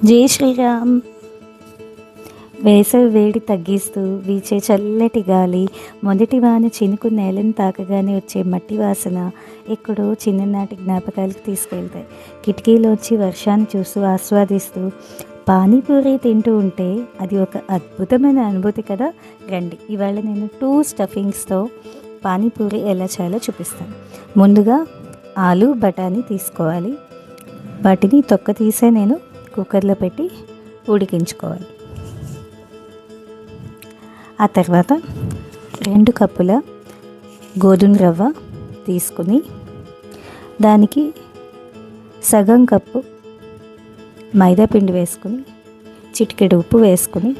జై శ్రీరామ్. వేసవి వేడి తగ్గిస్తూ వీచే చల్లటి గాలి, మొదటి వాన చినుకు నేలను తాకగానే వచ్చే మట్టి వాసన ఎక్కడో చిన్ననాటి జ్ఞాపకాలకు తీసుకెళ్తాయి. కిటికీలోంచి వర్షాన్ని చూస్తూ ఆస్వాదిస్తూ పానీపూరి తింటూ ఉంటే అది ఒక అద్భుతమైన అనుభూతి కదా. రండి, ఇవాళ నేను 2 స్టఫింగ్స్తో పానీపూరి ఎలా చేయాలో చూపిస్తాను. ముందుగా ఆలు బఠానీ తీసుకోవాలి. వాటిని తొక్క తీసే నేను కుక్కర్లో పెట్టి ఉడికించుకోవాలి. ఆ తర్వాత 2 కప్పుల గోధుమ రవ్వ తీసుకుని దానికి సగం కప్పు మైదా పిండి వేసుకుని చిటికెడు ఉప్పు వేసుకుని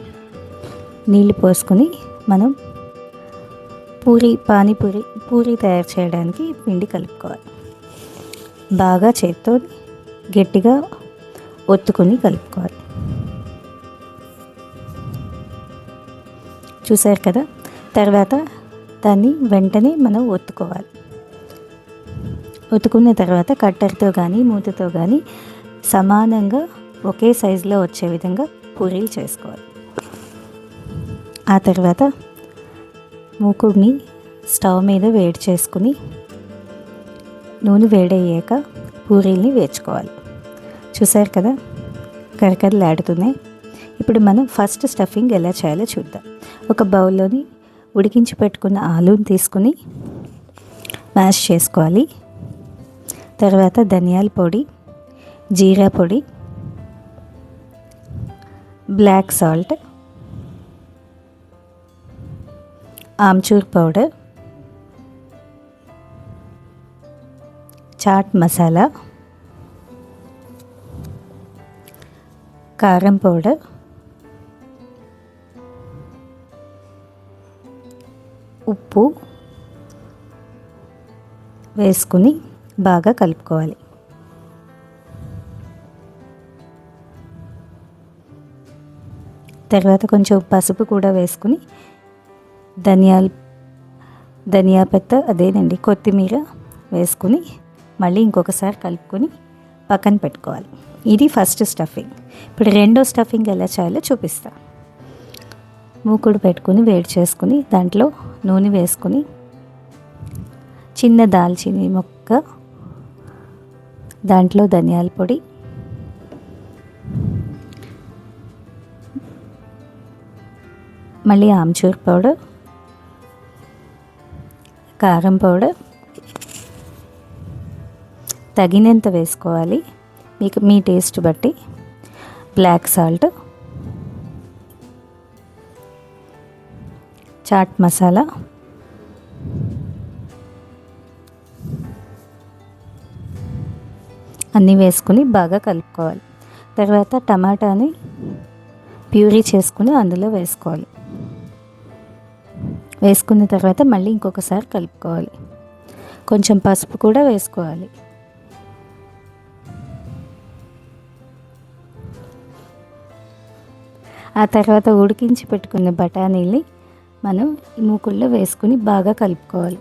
నీళ్ళు పోసుకొని మనం పూరి తయారు చేయడానికి పిండి కలుపుకోవాలి. బాగా చేత్తో గట్టిగా ఒత్తుకొని కలుపుకోవాలి. చూసారు కదా. తర్వాత దాన్ని వెంటనే మనం ఒత్తుకోవాలి. ఒత్తుకున్న తర్వాత కట్టర్తో కానీ మూతతో కానీ సమానంగా ఒకే సైజులో వచ్చే విధంగా పూరీలు చేసుకోవాలి. ఆ తర్వాత మూకుడిని స్టవ్ మీద వేడి చేసుకుని నూనె వేడయ్యాక పూరీల్ని వేర్చుకోవాలి. చూసారు కదా, కరకరలాడుతున్నాయి. ఇప్పుడు మనం ఫస్ట్ స్టఫింగ్ ఎలా చేయాలో చూద్దాం. ఒక బౌల్లోని ఉడికించి పెట్టుకున్న ఆలూని తీసుకుని మ్యాష్ చేసుకోవాలి. తర్వాత ధనియాల పొడి, జీరా పొడి, black salt, amchur powder, chaat masala, కారం పౌడర్, ఉప్పు వేసుకుని బాగా కలుపుకోవాలి. తర్వాత కొంచెం పసుపు కూడా వేసుకుని ధనియా పత్త అదేనండి కొత్తిమీర వేసుకుని మళ్ళీ ఇంకొకసారి కలుపుకొని పక్కన పెట్టుకోవాలి. ఇది ఫస్ట్ స్టఫింగ్. ఇప్పుడు రెండో స్టఫింగ్ ఎలా చేయాలో చూపిస్తా. మూకుడు పెట్టుకుని వేడి చేసుకుని దాంట్లో నూనె వేసుకుని చిన్న దాల్చిని మొక్క, దాంట్లో ధనియాల పొడి, మళ్ళీ ఆమ్చూర్ పౌడర్, కారం పౌడర్ తగినంత వేసుకోవాలి, మీకు మీ టేస్ట్ బట్టి, బ్లాక్ సాల్ట్, చాట్ మసాలా, అన్నీ వేసుకుని బాగా కలుపుకోవాలి. తర్వాత టమాటాని ప్యూరీ చేసుకుని అందులో వేసుకోవాలి. వేసుకున్న తర్వాత మళ్ళీ ఇంకొకసారి కలుపుకోవాలి. కొంచెం పసుపు కూడా వేసుకోవాలి. ఆ తర్వాత ఉడికించి పెట్టుకున్న బఠానీని మనం ఈ మూకుల్లో వేసుకుని బాగా కలుపుకోవాలి.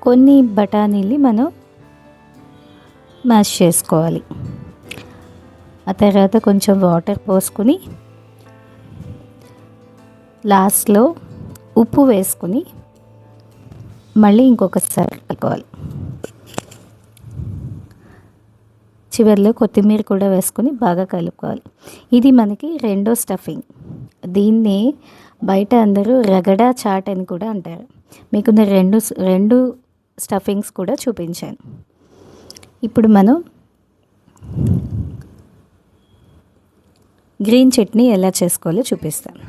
కొన్ని బఠానీలు మనం మ్యాష్ చేసుకోవాలి. ఆ తర్వాత కొంచెం వాటర్ పోసుకుని లాస్ట్లో ఉప్పు వేసుకుని మళ్ళీ ఇంకొకసారి కలుపుకోవాలి. చివరిలో కొత్తిమీర కూడా వేసుకొని బాగా కలుపుకోవాలి. ఇది మనకి రెండో స్టఫింగ్. దీన్ని బయట అందరూ రగడా చాట్ అని కూడా అంటారు. మీకు నేను రెండు స్టఫింగ్స్ కూడా చూపించాను. ఇప్పుడు మనం గ్రీన్ చట్నీ ఎలా చేసుకోవాలో చూపిస్తాను.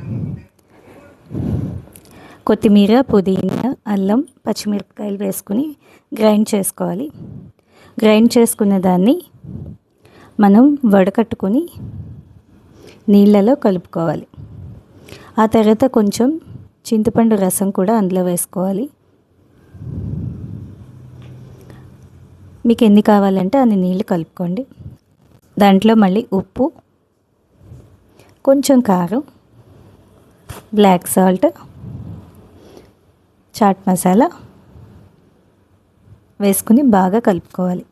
కొత్తిమీర, పుదీనా, అల్లం, పచ్చిమిరపకాయలు వేసుకుని గ్రైండ్ చేసుకోవాలి. గ్రైండ్ చేసుకున్న దాన్ని మనం వడకట్టుకొని నీళ్ళలో కలుపుకోవాలి. ఆ తర్వాత కొంచెం చింతపండు రసం కూడా అందులో వేసుకోవాలి. మీకు ఎన్ని కావాలంటే అన్ని నీళ్ళు కలుపుకోండి. దాంట్లో మళ్ళీ ఉప్పు, కొంచెం కారం, బ్లాక్ సాల్ట్, చాట్ మసాలా వేసుకుని బాగా కలుపుకోవాలి.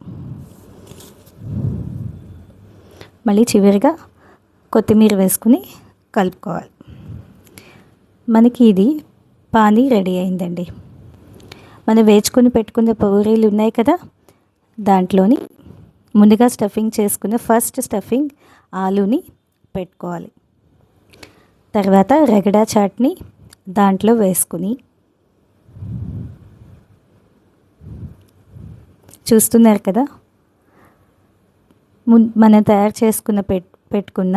మళ్ళీ చివరిగా కొత్తిమీర వేసుకుని కలుపుకోవాలి. మనకి ఇది పానీ రెడీ అయిందండి. మనం వేచుకొని పెట్టుకున్న పూరీలు ఉన్నాయి కదా, దాంట్లోని ముందుగా స్టఫింగ్ చేసుకున్న ఫస్ట్ స్టఫింగ్ ఆలూని పెట్టుకోవాలి. తర్వాత రగడా చాట్ని దాంట్లో వేసుకుని చూస్తున్నారు కదా, మనం తయారు చేసుకున్న పెట్టుకున్న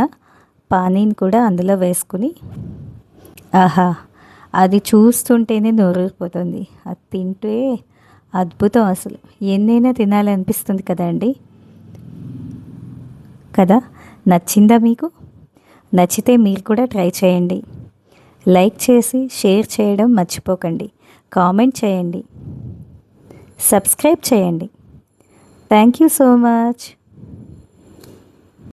పానీని కూడా అందులో వేసుకుని ఆహా, అది చూస్తుంటేనే నోరూరిపోతుంది. అది తింటే అద్భుతం, అసలు ఎన్నైనా తినాలనిపిస్తుంది కదండి. కదా, నచ్చిందా మీకు? నచ్చితే మీరు కూడా ట్రై చేయండి. లైక్ చేసి షేర్ చేయడం మర్చిపోకండి. కామెంట్ చేయండి, సబ్స్క్రైబ్ చేయండి. Thank you so much.